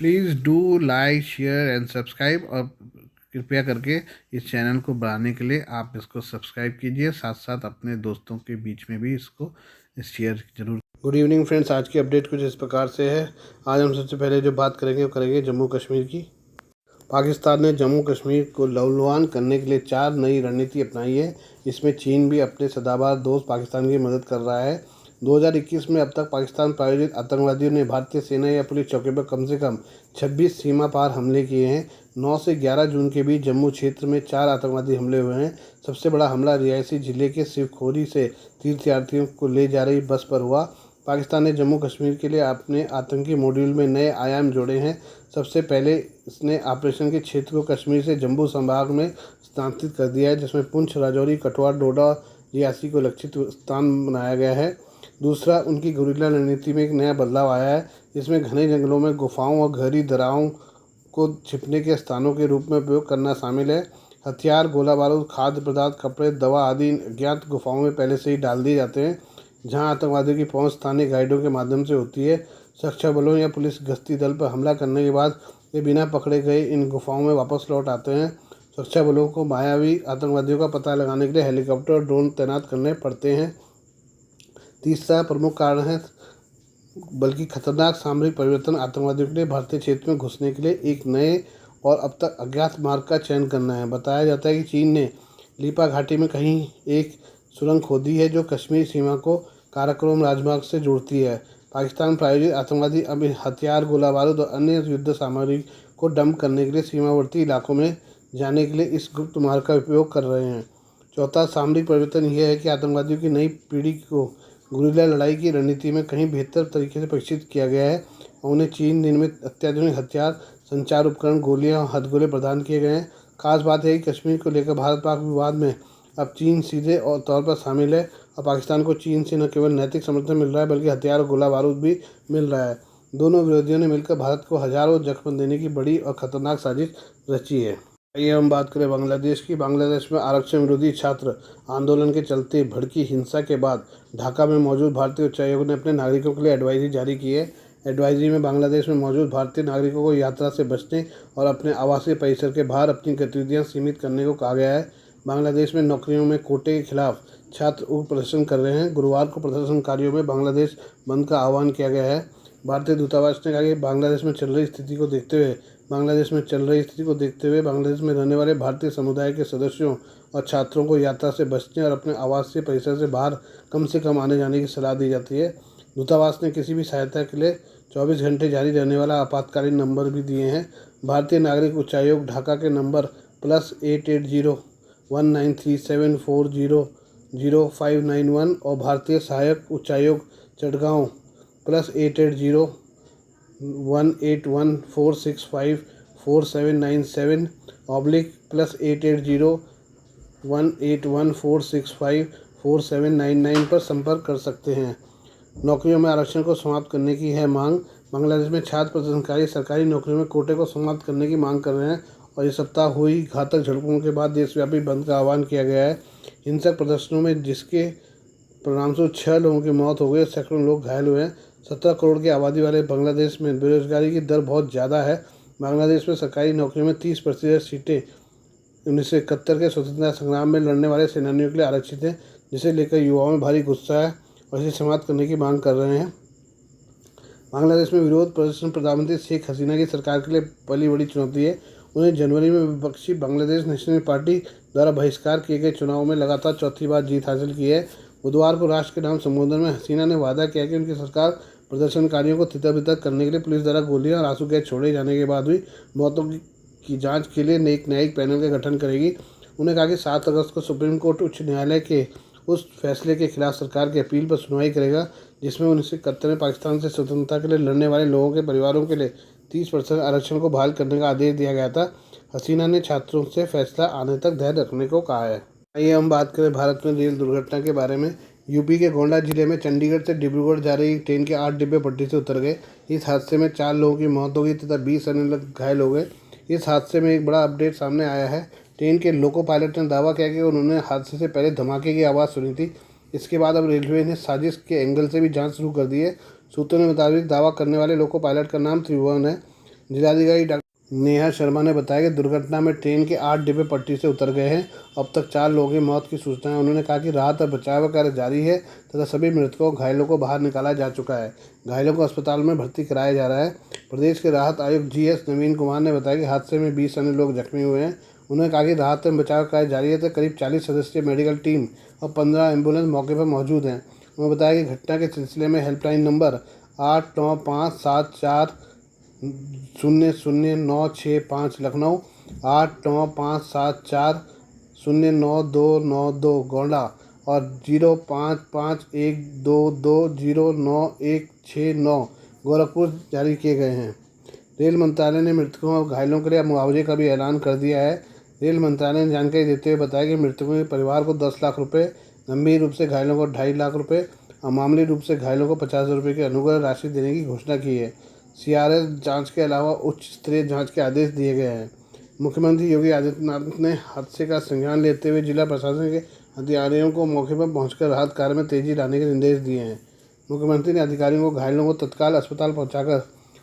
Please do like share and subscribe, और कृपया करके इस चैनल को बढ़ाने के लिए आप इसको सब्सक्राइब कीजिए, साथ साथ अपने दोस्तों के बीच में भी इसको शेयर जरूर। गुड इवनिंग फ्रेंड्स, आज की अपडेट कुछ इस प्रकार से है। आज हम सबसे पहले जो बात करेंगे वो करेंगे जम्मू कश्मीर की। पाकिस्तान ने जम्मू कश्मीर को लहूलुहान करने के लिए 4 नई रणनीति अपनाई है। इसमें चीन भी अपने सदाबहार दोस्त पाकिस्तान की मदद कर रहा है। 2021 में अब तक पाकिस्तान प्रायोजित आतंकवादियों ने भारतीय सेना या पुलिस चौकी पर कम से कम 26 सीमा पार हमले किए हैं। 9 से 11 जून के बीच जम्मू क्षेत्र में 4 आतंकवादी हमले हुए हैं। सबसे बड़ा हमला रियासी जिले के शिवखोरी से तीर्थयात्रियों को ले जा रही बस पर हुआ। पाकिस्तान ने जम्मू कश्मीर के लिए अपने आतंकी मॉड्यूल में नए आयाम जोड़े हैं। सबसे पहले इसने ऑपरेशन के क्षेत्र को कश्मीर से जम्मू संभाग में स्थानांतरित कर दिया है, जिसमें पुंछ, राजौरी, कठुआ, डोडा, रियासी को लक्षित स्थान बनाया गया है। दूसरा, उनकी गुरिल्ला रणनीति में एक नया बदलाव आया है, जिसमें घने जंगलों में गुफाओं और गहरी दरारों को छिपने के स्थानों के रूप में उपयोग करना शामिल है। हथियार, गोला बारूद, खाद्य पदार्थ, कपड़े, दवा आदि अज्ञात गुफाओं में पहले से ही डाल दिए जाते हैं, जहां आतंकवादियों की पहुंच स्थानीय गाइडों के माध्यम से होती है। सुरक्षा बलों या पुलिस गश्ती दल पर हमला करने के बाद वे बिना पकड़े गए इन गुफाओं में वापस लौट आते हैं। सुरक्षा बलों को मायावी आतंकवादियों का पता लगाने के लिए हेलीकॉप्टर और ड्रोन तैनात करने पड़ते हैं। तीसरा प्रमुख कारण है बल्कि खतरनाक सामरिक परिवर्तन। आतंकवादियों के लिए भारतीय क्षेत्र में घुसने के लिए एक नए और अब तक अज्ञात मार्ग का चयन करना है। बताया जाता है कि चीन ने लीपा घाटी में कहीं एक सुरंग खोदी है, जो कश्मीर सीमा को काराकोरम राजमार्ग से जोड़ती है। पाकिस्तान प्रायोजित आतंकवादी अब हथियार, गोला बारूद और अन्य युद्ध सामग्री को डंप करने के लिए सीमावर्ती इलाकों में जाने के लिए इस गुप्त मार्ग का उपयोग कर रहे हैं। चौथा सामरिक परिवर्तन यह है कि आतंकवादियों की नई पीढ़ी को गुरिल्ला लड़ाई की रणनीति में कहीं बेहतर तरीके से प्रशिक्षित किया गया है और उन्हें चीन निर्मित अत्याधुनिक हथियार, संचार उपकरण, गोलियां और हथगोले प्रदान किए गए हैं। खास बात है कि कश्मीर को लेकर भारत पाक विवाद में अब चीन सीधे और तौर पर शामिल है और पाकिस्तान को चीन से न केवल नैतिक समर्थन मिल रहा है बल्कि हथियार और गोला बारूद भी मिल रहा है। दोनों विरोधियों ने मिलकर भारत को हजारों जख्म देने की बड़ी और खतरनाक साजिश रची है। आइए हम बात करें बांग्लादेश की। बांग्लादेश में आरक्षण विरोधी छात्र आंदोलन के चलते भड़की हिंसा के बाद ढाका में मौजूद भारतीय उच्चायोग ने अपने नागरिकों के लिए एडवाइजरी जारी की है। एडवाइजरी में बांग्लादेश में मौजूद भारतीय नागरिकों को यात्रा से बचने और अपने आवासीय परिसर के बाहर अपनी गतिविधियां सीमित करने को कहा गया है। बांग्लादेश में नौकरियों में कोटे के खिलाफ छात्र उग्र प्रदर्शन कर रहे हैं। गुरुवार को प्रदर्शनकारियों में बांग्लादेश बंद का आह्वान किया गया है। भारतीय दूतावास ने कहा कि बांग्लादेश में चल रही स्थिति को देखते हुए बांग्लादेश में रहने वाले भारतीय समुदाय के सदस्यों और छात्रों को यात्रा से बचने और अपने आवासीय परिसर से बाहर कम से कम आने जाने की सलाह दी जाती है। दूतावास ने किसी भी सहायता के लिए 24 घंटे जारी रहने वाला आपातकालीन नंबर भी दिए हैं। भारतीय नागरिक उच्चायोग ढाका के नंबर +88019374000591 और भारतीय सहायक उच्चायोग चटगांव +880146546797/+880181465499 पर संपर्क कर सकते हैं। नौकरियों में आरक्षण को समाप्त करने की है मांग। बांग्लादेश में छात्र प्रदर्शनकारी सरकारी नौकरियों में कोटे को समाप्त करने की मांग कर रहे हैं और इस सप्ताह हुई घातक झड़पों के बाद देशव्यापी बंद का आह्वान किया गया है। हिंसक प्रदर्शनों में जिसके परिणामस्वरूप 6 लोगों की मौत हो गई, सैकड़ों लोग घायल हुए हैं। 17 करोड़ की आबादी वाले बांग्लादेश में बेरोजगारी की दर बहुत ज़्यादा है। बांग्लादेश में सरकारी नौकरियों में 30% सीटें 1971 के स्वतंत्रता संग्राम में लड़ने वाले सेनानियों के लिए आरक्षित हैं, जिसे लेकर युवाओं में भारी गुस्सा है और इसे समाप्त करने की मांग कर रहे हैं। बांग्लादेश में विरोध प्रदर्शन प्रधानमंत्री शेख हसीना की सरकार के लिए पहली बड़ी चुनौती है। उन्हें जनवरी में विपक्षी बांग्लादेश नेशनल पार्टी द्वारा बहिष्कार किए गए चुनाव में लगातार चौथी बार जीत हासिल की है। बुधवार को राष्ट्र के नाम संबोधन में हसीना ने वादा किया कि उनकी सरकार प्रदर्शनकारियों को तितर-बितर करने के लिए पुलिस द्वारा गोलियां और आंसू गैस छोड़े जाने के बाद हुई मौतों की जांच के लिए एक न्यायिक पैनल का गठन करेगी। उन्होंने कहा कि 7 अगस्त को सुप्रीम कोर्ट उच्च न्यायालय के उस फैसले के खिलाफ सरकार की अपील पर सुनवाई करेगा, जिसमें 1971 में पाकिस्तान से स्वतंत्रता के लिए लड़ने वाले लोगों के परिवारों के लिए 30% आरक्षण को बहाल करने का आदेश दिया गया था। हसीना ने छात्रों से फैसला आने तक धैर्य रखने को कहा है। आइए हम बात करें भारत में रेल दुर्घटना के बारे में। यूपी के गोंडा जिले में चंडीगढ़ से डिब्रूगढ़ जा रही ट्रेन के 8 डिब्बे पटरी से उतर गए। इस हादसे में 4 लोगों की मौत हो गई तथा 20 अन्य लोग घायल हो गए। इस हादसे में एक बड़ा अपडेट सामने आया है। ट्रेन के लोको पायलट ने दावा किया कि उन्होंने हादसे से पहले धमाके की आवाज़ सुनी थी। इसके बाद अब रेलवे ने साजिश के एंगल से भी जांच शुरू कर दी है। सूत्रों के मुताबिक दावा करने वाले लोको पायलट का नाम त्रिभुवन है। जिलाधिकारी डॉक्टर नेहा शर्मा ने बताया कि दुर्घटना में ट्रेन के 8 डिब्बे पटरी से उतर गए हैं। अब तक 4 लोगों की मौत की सूचना है। उन्होंने कहा कि राहत और बचाव कार्य जारी है तथा सभी मृतकों घायलों को बाहर निकाला जा चुका है। घायलों को अस्पताल में भर्ती कराया जा रहा है। प्रदेश के राहत आयुक्त GS नवीन कुमार ने बताया कि हादसे में 20 अन्य लोग जख्मी हुए हैं। उन्होंने कहा कि राहत और बचाव कार्य जारी है तो करीब 40 सदस्यीय मेडिकल टीम और 15 एम्बुलेंस मौके पर मौजूद हैं। उन्होंने बताया कि घटना के सिलसिले में हेल्पलाइन नंबर 8957400965 लखनऊ, 8957409292 गोंडा और 055122099169 गोरखपुर जारी किए गए हैं। रेल मंत्रालय ने मृतकों और घायलों के लिए मुआवजे का भी ऐलान कर दिया है। रेल मंत्रालय ने जानकारी देते हुए बताया कि मृतकों के परिवार को 10 लाख रुपये, गंभीर रूप से घायलों को 2.5 लाख रुपये और मामूली रूप से घायलों को 50,000 रुपये की अनुग्रह राशि देने की घोषणा की है। CRS जांच के अलावा उच्च स्तरीय जांच के आदेश दिए गए हैं। मुख्यमंत्री योगी आदित्यनाथ ने हादसे का संज्ञान लेते हुए जिला प्रशासन के अधिकारियों को मौके पर पहुंचकर राहत कार्य में तेजी लाने के निर्देश दिए हैं। मुख्यमंत्री ने अधिकारियों को घायलों को तत्काल अस्पताल पहुंचाकर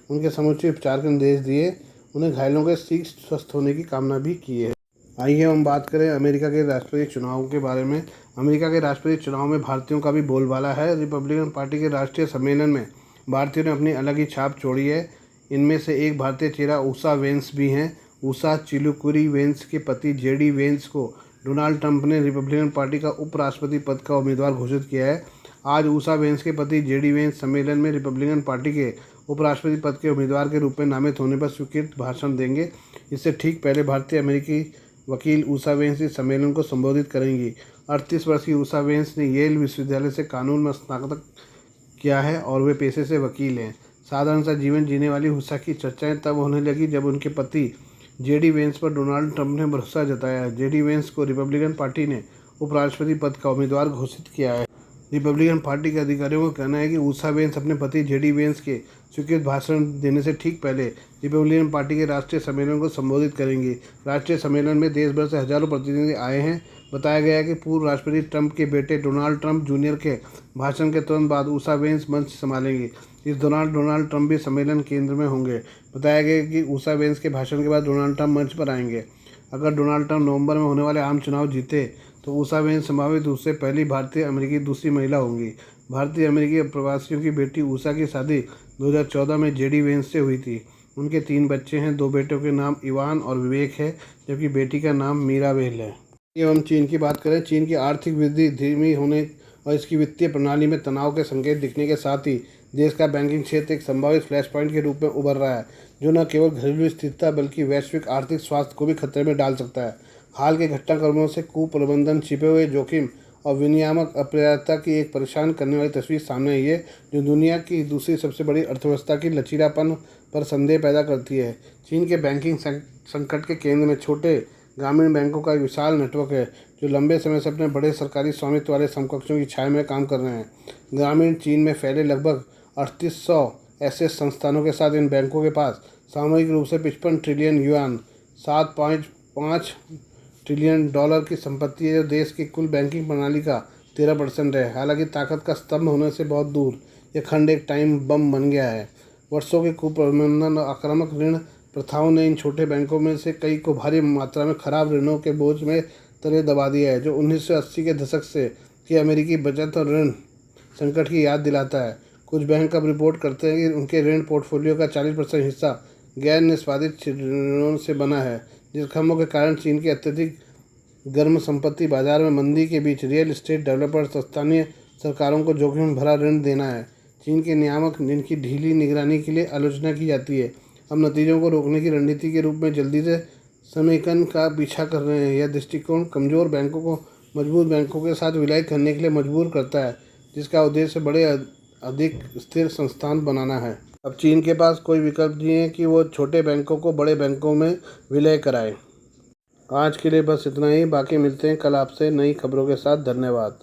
उनके समुचित उपचार के निर्देश दिए। उन्हें घायलों के शीघ्र स्वस्थ होने की कामना भी की है। आइए हम बात करें अमेरिका के राष्ट्रपति चुनाव के बारे में। अमेरिका के राष्ट्रपति चुनाव में भारतीयों का भी बोलबाला है। रिपब्लिकन पार्टी के राष्ट्रीय सम्मेलन में भारतीयों ने अपनी अलग ही छाप छोड़ी है। इनमें से एक भारतीय चेहरा ऊषा वेंस भी हैं। ऊषा चिलुकुरी वेंस के पति JD वेंस को डोनाल्ड ट्रंप ने रिपब्लिकन पार्टी का उपराष्ट्रपति पद का उम्मीदवार घोषित किया है। आज ऊषा वेंस के पति JD वेंस सम्मेलन में रिपब्लिकन पार्टी के उपराष्ट्रपति पद के उम्मीदवार के रूप में नामित होने पर स्वीकृत भाषण देंगे। इससे ठीक पहले भारतीय अमेरिकी वकील ऊषा वेंस इस सम्मेलन को संबोधित करेंगी। 38 वर्ष की ऊषा वेंस ने येल विश्वविद्यालय से कानून में स्नातक किया है और वे पेशे से वकील हैं। साधारण सा जीवन जीने वाली ऊषा की चर्चाएं तब होने लगी जब उनके पति JD वेंस पर डोनाल्ड ट्रंप ने भरोसा जताया। JD वेंस को रिपब्लिकन पार्टी ने उपराष्ट्रपति पद का उम्मीदवार घोषित किया है। रिपब्लिकन पार्टी के अधिकारियों का कहना है कि ऊषा वेंस अपने पति JD वेंस के स्वीकृत भाषण देने से ठीक पहले रिपब्लिकन पार्टी के राष्ट्रीय सम्मेलन को संबोधित करेंगी। राष्ट्रीय सम्मेलन में देश भर से हजारों प्रतिनिधि आए हैं। बताया गया है कि पूर्व राष्ट्रपति ट्रंप के बेटे डोनाल्ड ट्रंप जूनियर के भाषण के तुरंत बाद ऊषा वेंस मंच संभालेंगी। इस दौरान डोनाल्ड ट्रंप भी सम्मेलन केंद्र में होंगे। बताया गया कि ऊषा वेंस के भाषण के बाद डोनाल्ड ट्रंप मंच पर आएंगे। अगर डोनाल्ड ट्रंप नवंबर में होने वाले आम चुनाव जीते तो ऊषा वेंस संभावित रूप से पहली भारतीय अमेरिकी दूसरी महिला होंगी। भारतीय अमेरिकी प्रवासियों की बेटी ऊषा की शादी 2014 में JD वेंस से हुई थी। उनके 3 बच्चे हैं। 2 बेटों के नाम इवान और विवेक है जबकि बेटी का नाम मीराबेल है। हम चीन की बात करें। चीन की आर्थिक वृद्धि धीमी होने और इसकी वित्तीय प्रणाली में तनाव के संकेत दिखने के साथ ही देश का बैंकिंग क्षेत्र एक संभावित फ्लैश पॉइंट के रूप में उभर रहा है, जो न केवल घरेलू स्थिरता बल्कि वैश्विक आर्थिक स्वास्थ्य को भी खतरे में डाल सकता है। हाल के घटनाक्रमों से कुप्रबंधन, छिपे हुए जोखिम और विनियामक अपर्याप्तता की एक परेशान करने वाली तस्वीर सामने आई है, जो दुनिया की दूसरी सबसे बड़ी अर्थव्यवस्था की लचीलापन पर संदेह पैदा करती है। चीन के बैंकिंग संकट के केंद्र में छोटे ग्रामीण बैंकों का एक विशाल नेटवर्क है, जो लंबे समय से अपने बड़े सरकारी स्वामित्व वाले समकक्षों की छाया में काम कर रहे हैं। ग्रामीण चीन में फैले लगभग 3800 ऐसे संस्थानों के साथ इन बैंकों के पास सामूहिक रूप से 55 ट्रिलियन युआन $7.5 ट्रिलियन की संपत्ति है, जो देश की कुल बैंकिंग प्रणाली का 13% है। हालांकि ताकत का स्तंभ होने से बहुत दूर, यह खंड एक टाइम बम बन गया है। वर्षों के कुप्रबंधन और आक्रामक ऋण प्रथाओं ने इन छोटे बैंकों में से कई को भारी मात्रा में खराब ऋणों के बोझ में तले दबा दिया है, जो 1980 के दशक से के अमेरिकी बचत और ऋण संकट की याद दिलाता है। कुछ बैंक अब रिपोर्ट करते हैं कि उनके ऋण पोर्टफोलियो का 40% हिस्सा गैर निष्पादित ऋणों से बना है, जिसका मुख्य कारण चीन के अत्यधिक गर्म संपत्ति बाजार में मंदी के बीच रियल एस्टेट डेवलपर्स और स्थानीय सरकारों को जोखिम भरा ऋण देना है। चीन के नियामक, जिनकी ढीली निगरानी के लिए आलोचना की जाती है, अब नतीजों को रोकने की रणनीति के रूप में जल्दी से समेकन का पीछा कर रहे हैं। यह दृष्टिकोण कमज़ोर बैंकों को मजबूत बैंकों के साथ विलय करने के लिए मजबूर करता है, जिसका उद्देश्य बड़े अधिक स्थिर संस्थान बनाना है। अब चीन के पास कोई विकल्प नहीं है कि वो छोटे बैंकों को बड़े बैंकों में विलय कराए। आज के लिए बस इतना ही। बाकी मिलते हैं कल आपसे नई खबरों के साथ। धन्यवाद।